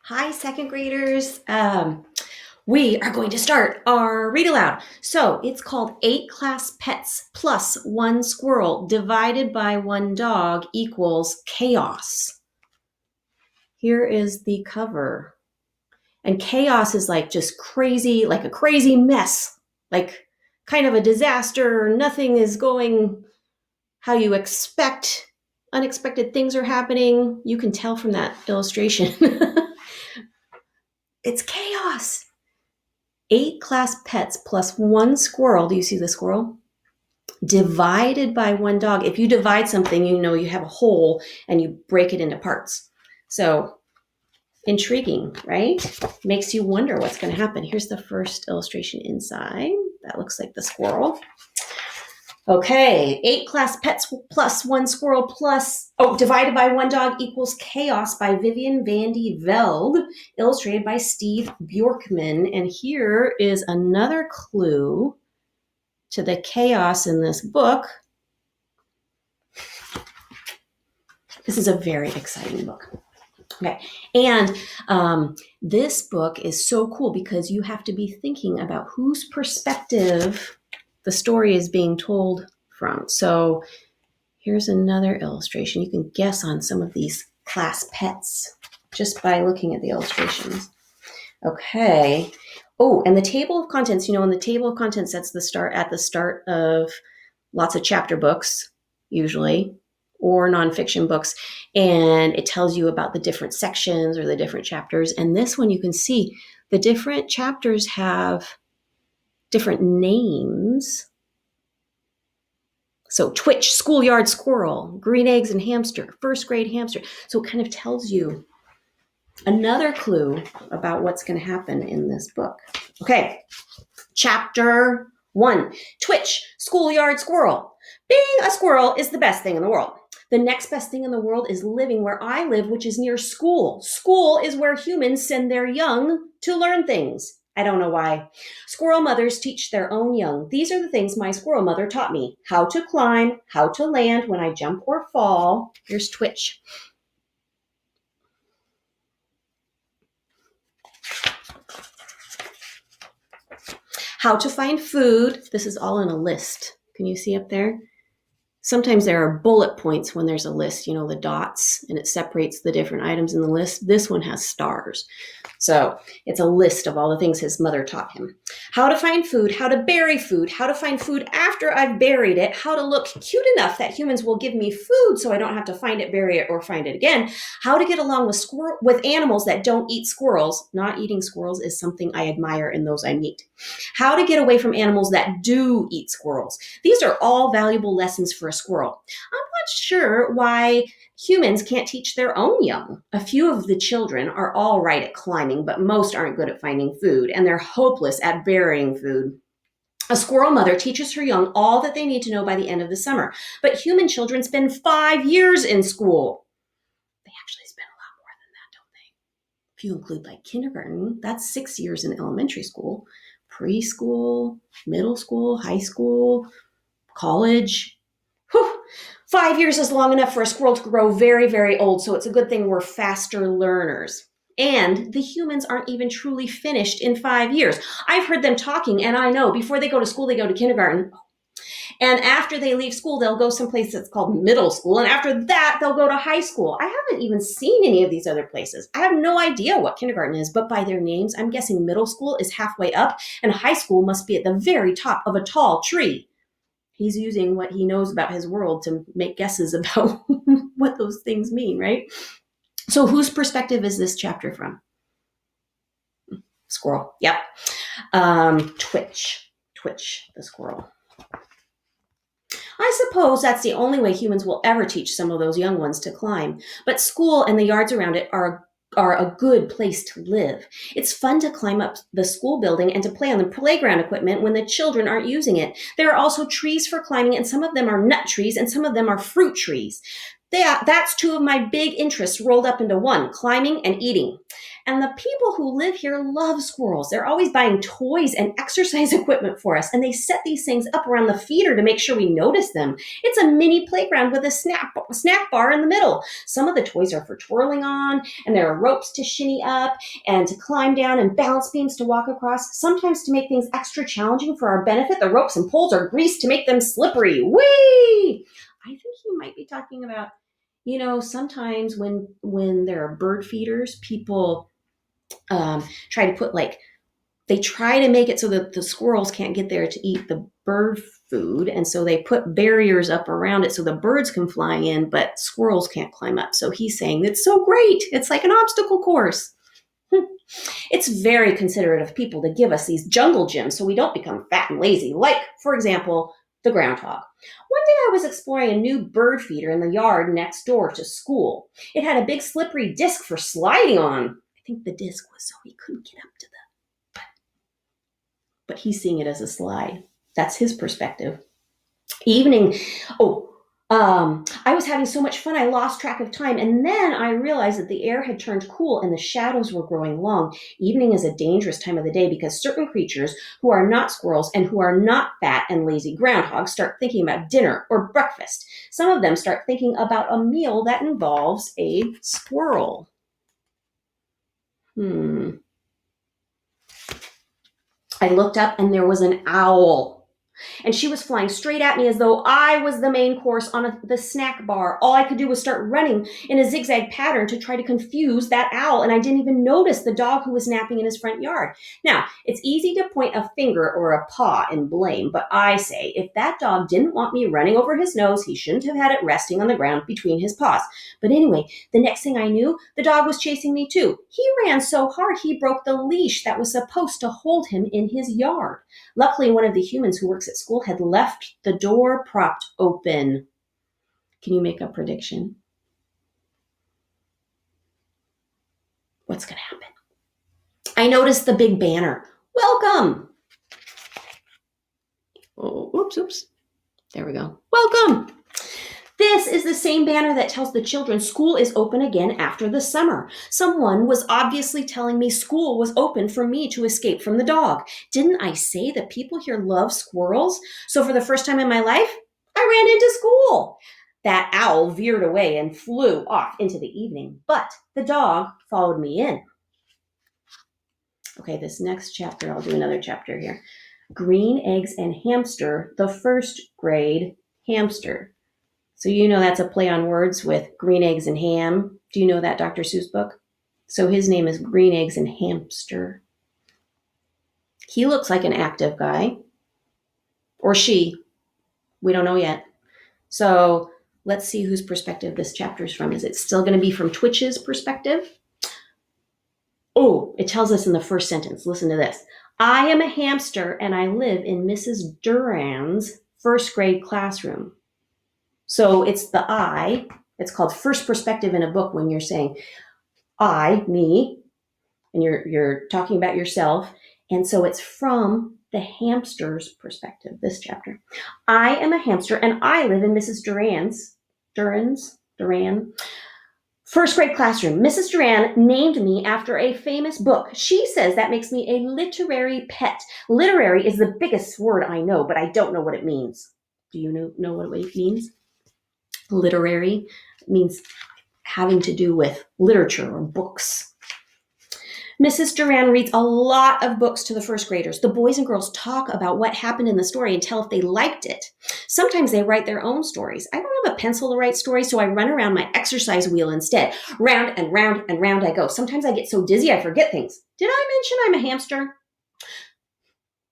Hi, second graders. We are going to start our read aloud. So it's called 8 class pets plus 1 squirrel divided by 1 dog equals chaos. Here is the cover. And chaos is like just crazy, like a crazy mess, like kind of a disaster. Nothing is going how you expect. Unexpected things are happening. You can tell from that illustration. It's chaos. 8 class pets plus 1 squirrel. Do you see the squirrel? Divided by 1 dog. If you divide something, you know you have a whole and you break it into parts. So intriguing, right? Makes you wonder what's going to happen. Here's the first illustration inside. That looks like the squirrel. Okay, 8 class pets plus 1 squirrel divided by 1 dog equals chaos by Vivian van de Velde, illustrated by Steve Bjorkman. And here is another clue to the chaos in this book. This is a very exciting book. Okay, and this book is so cool because you have to be thinking about whose perspective the story is being told from. So here's another illustration. You can guess on some of these class pets just by looking at the illustrations. Okay. Oh, and the table of contents, in the table of contents, that's at the start of lots of chapter books, usually, or nonfiction books. And it tells you about the different sections or the different chapters. And this one you can see the different chapters have different names. So Twitch, schoolyard squirrel, green eggs and hamster, first grade hamster. So it kind of tells you another clue about what's going to happen in this book. Okay, chapter 1, Twitch, schoolyard squirrel. Being a squirrel is the best thing in the world. The next best thing in the world is living where I live, which is near school. School is where humans send their young to learn things. I don't know why. Squirrel mothers teach their own young. These are the things my squirrel mother taught me. How to climb, how to land when I jump or fall. Here's Twitch. How to find food. This is all in a list. Can you see up there? Sometimes there are bullet points when there's a list, the dots, and it separates the different items in the list. This one has stars. So it's a list of all the things his mother taught him. How to find food, how to bury food, how to find food after I've buried it, how to look cute enough that humans will give me food so I don't have to find it, bury it, or find it again. How to get along with animals that don't eat squirrels. Not eating squirrels is something I admire in those I meet. How to get away from animals that do eat squirrels. These are all valuable lessons for a squirrel. I'm not sure why humans can't teach their own young. A few of the children are all right at climbing, but most aren't good at finding food, and they're hopeless at burying food. A squirrel mother teaches her young all that they need to know by the end of the summer, but human children spend 5 years in school. They actually spend a lot more than that, don't they? If you include like kindergarten, that's 6 years in elementary school, preschool, middle school, high school, college. Whew. 5 years is long enough for a squirrel to grow very, very old, so it's a good thing we're faster learners. And the humans aren't even truly finished in 5 years. I've heard them talking, and I know before they go to school, they go to kindergarten. And after they leave school, they'll go someplace that's called middle school. And after that, they'll go to high school. I haven't even seen any of these other places. I have no idea what kindergarten is, but by their names, I'm guessing middle school is halfway up, and high school must be at the very top of a tall tree. He's using what he knows about his world to make guesses about what those things mean, right? So whose perspective is this chapter from? Squirrel. Yep. Twitch, the squirrel. I suppose that's the only way humans will ever teach some of those young ones to climb. But school and the yards around it are a good place to live. It's fun to climb up the school building and to play on the playground equipment when the children aren't using it. There are also trees for climbing, and some of them are nut trees and some of them are fruit trees. That's 2 of my big interests rolled up into one, climbing and eating. And the people who live here love squirrels. They're always buying toys and exercise equipment for us, and they set these things up around the feeder to make sure we notice them. It's a mini playground with a snack bar in the middle. Some of the toys are for twirling on, and there are ropes to shinny up and to climb down and balance beams to walk across. Sometimes, to make things extra challenging for our benefit, the ropes and poles are greased to make them slippery. Whee! I think he might be talking about, sometimes when there are bird feeders, people try to put they try to make it so that the squirrels can't get there to eat the bird food. And so they put barriers up around it so the birds can fly in, but squirrels can't climb up. So he's saying it's so great. It's like an obstacle course. It's very considerate of people to give us these jungle gyms so we don't become fat and lazy, like, for example, the groundhog. One day I was exploring a new bird feeder in the yard next door to school. It had a big slippery disc for sliding on. I think the disc was so he couldn't get up to the but he's seeing it as a slide. That's his perspective. I was having so much fun I lost track of time, and then I realized that the air had turned cool and the shadows were growing long. Evening is a dangerous time of the day because certain creatures who are not squirrels and who are not fat and lazy groundhogs start thinking about dinner or breakfast. Some of them start thinking about a meal that involves a squirrel. I looked up and there was an owl. And she was flying straight at me as though I was the main course on the snack bar. All I could do was start running in a zigzag pattern to try to confuse that owl, and I didn't even notice the dog who was napping in his front yard. Now, it's easy to point a finger or a paw and blame, but I say, if that dog didn't want me running over his nose, he shouldn't have had it resting on the ground between his paws. But anyway, the next thing I knew, the dog was chasing me too. He ran so hard he broke the leash that was supposed to hold him in his yard. Luckily, one of the humans who works at school had left the door propped open. Can you make a prediction? What's going to happen? I noticed the big banner. Welcome. Oh, oops. There we go. Welcome. This is the same banner that tells the children school is open again after the summer. Someone was obviously telling me school was open for me to escape from the dog. Didn't I say that people here love squirrels? So for the first time in my life, I ran into school. That owl veered away and flew off into the evening, but the dog followed me in. Okay, this next chapter, I'll do another chapter here. Green Eggs and Hamster, the first grade hamster. So that's a play on words with green eggs and ham. Do you know that Dr. Seuss book? So his name is Green Eggs and Hamster. He looks like an active guy. Or she. We don't know yet. So let's see whose perspective this chapter is from. Is it still going to be from Twitch's perspective? Oh, it tells us in the first sentence. Listen to this. I am a hamster and I live in Mrs. Duran's first grade classroom. So it's the I. It's called first perspective in a book when you're saying I, me, and you're talking about yourself. And so it's from the hamster's perspective, this chapter. I am a hamster and I live in Mrs. Duran, first grade classroom. Mrs. Duran named me after a famous book. She says that makes me a literary pet. Literary is the biggest word I know, but I don't know what it means. Do you know what it means? Literary means having to do with literature or books. Mrs. Duran reads a lot of books to the first graders. The boys and girls talk about what happened in the story and tell if they liked it. Sometimes they write their own stories. I don't have a pencil to write stories, so I run around my exercise wheel instead. Round and round and round I go. Sometimes I get so dizzy I forget things. Did I mention I'm a hamster?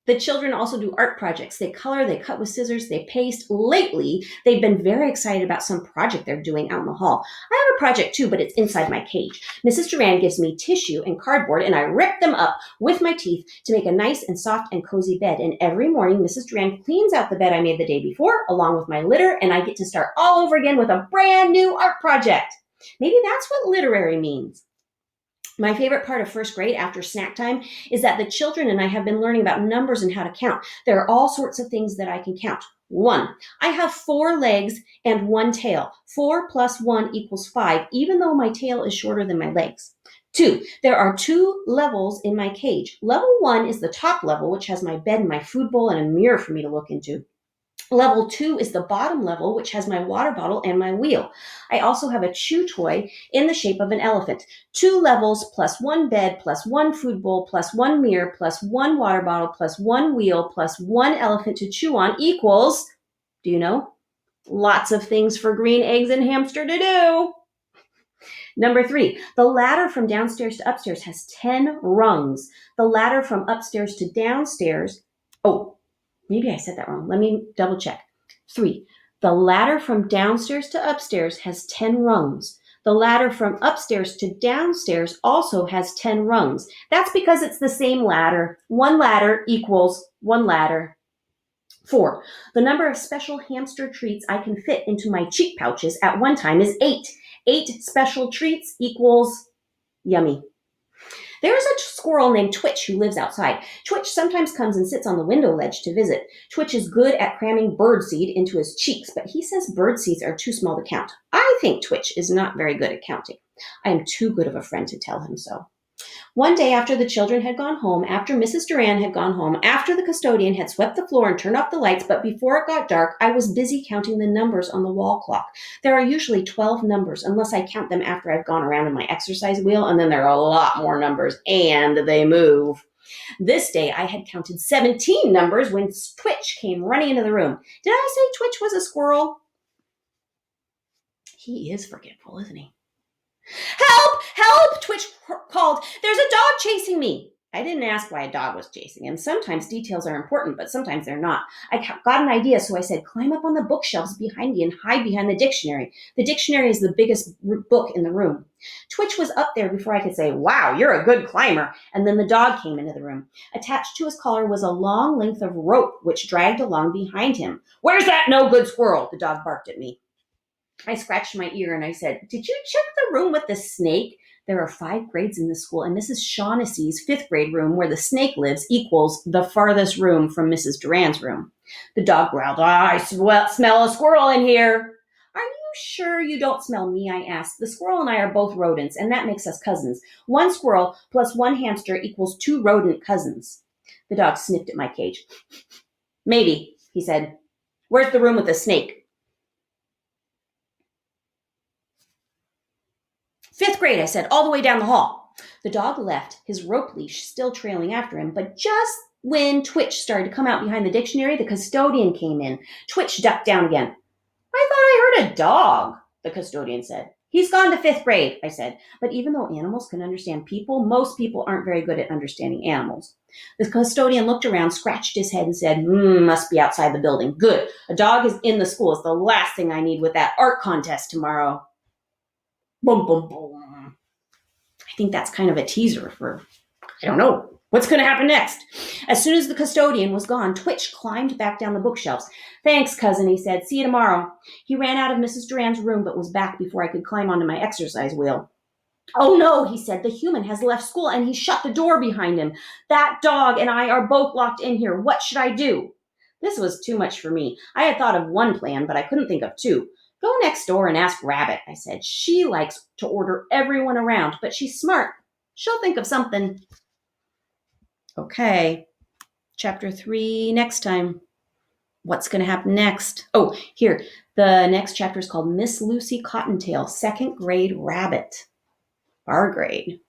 The children also do art projects. They color, they cut with scissors, they paste. Lately, they've been very excited about some project they're doing out in the hall. I have a project too, but it's inside my cage. Mrs. Duran gives me tissue and cardboard, and I rip them up with my teeth to make a nice and soft and cozy bed. And every morning, Mrs. Duran cleans out the bed I made the day before, along with my litter, and I get to start all over again with a brand new art project. Maybe that's what literary means. My favorite part of first grade after snack time is that the children and I have been learning about numbers and how to count. There are all sorts of things that I can count. 1. I have 4 legs and 1 tail. 4 plus 1 equals 5, even though my tail is shorter than my legs. 2. There are 2 levels in my cage. Level 1 is the top level, which has my bed and my food bowl and a mirror for me to look into. Level 2 is the bottom level, which has my water bottle and my wheel. I also have a chew toy in the shape of an elephant. 2 levels plus 1 bed plus 1 food bowl plus 1 mirror plus 1 water bottle plus 1 wheel plus 1 elephant to chew on equals, do you know? Lots of things for green eggs and hamster to do. Number 3, the ladder from downstairs to upstairs has 10 rungs. The ladder from upstairs to downstairs, maybe I said that wrong. Let me double check. 3, the ladder from downstairs to upstairs has 10 rungs. The ladder from upstairs to downstairs also has 10 rungs. That's because it's the same ladder. 1 ladder equals 1 ladder. 4, the number of special hamster treats I can fit into my cheek pouches at one time is 8. 8 special treats equals yummy. There is a squirrel named Twitch who lives outside. Twitch sometimes comes and sits on the window ledge to visit. Twitch is good at cramming birdseed into his cheeks, but he says bird seeds are too small to count. I think Twitch is not very good at counting. I am too good of a friend to tell him so. One day after the children had gone home, after Mrs. Duran had gone home, after the custodian had swept the floor and turned off the lights, but before it got dark, I was busy counting the numbers on the wall clock. There are usually 12 numbers, unless I count them after I've gone around in my exercise wheel, and then there are a lot more numbers, and they move. This day, I had counted 17 numbers when Twitch came running into the room. Did I say Twitch was a squirrel? He is forgetful, isn't he? Help! Help! Twitch called. There's a dog chasing me. I didn't ask why a dog was chasing him. Sometimes details are important, but sometimes they're not. I got an idea, so I said, climb up on the bookshelves behind you and hide behind the dictionary. The dictionary is the biggest book in the room. Twitch was up there before I could say, wow, you're a good climber. And then the dog came into the room. Attached to his collar was a long length of rope, which dragged along behind him. Where's that no good squirrel? The dog barked at me. I scratched my ear and I said, did you check the room with the snake? There are 5 grades in the school, and Mrs. Shaughnessy's 5th grade room where the snake lives equals the farthest room from Mrs. Duran's room. The dog growled, I smell a squirrel in here. Are you sure you don't smell me? I asked. The squirrel and I are both rodents, and that makes us cousins. 1 squirrel plus 1 hamster equals 2 rodent cousins. The dog sniffed at my cage. Maybe, he said. Where's the room with the snake? 5th grade, I said, all the way down the hall. The dog left, his rope leash still trailing after him, but just when Twitch started to come out behind the dictionary, the custodian came in. Twitch ducked down again. I thought I heard a dog, the custodian said. He's gone to 5th grade, I said. But even though animals can understand people, most people aren't very good at understanding animals. The custodian looked around, scratched his head, and said, must be outside the building. Good. A dog is in the school. It's the last thing I need with that art contest tomorrow. Boom, boom, boom. I think that's kind of a teaser for, I don't know, what's going to happen next. As soon as the custodian was gone, Twitch climbed back down the bookshelves. Thanks, cousin, he said. See you tomorrow. He ran out of Mrs. Duran's room, but was back before I could climb onto my exercise wheel. Oh no, he said, the human has left school and he shut the door behind him. That dog and I are both locked in here. What should I do? This was too much for me. I had thought of one plan, but I couldn't think of 2. Go next door and ask Rabbit, I said. She likes to order everyone around, but she's smart. She'll think of something. Okay, chapter 3 next time. What's going to happen next? Oh, here, the next chapter is called Miss Lucy Cottontail, 2nd grade rabbit. Our grade.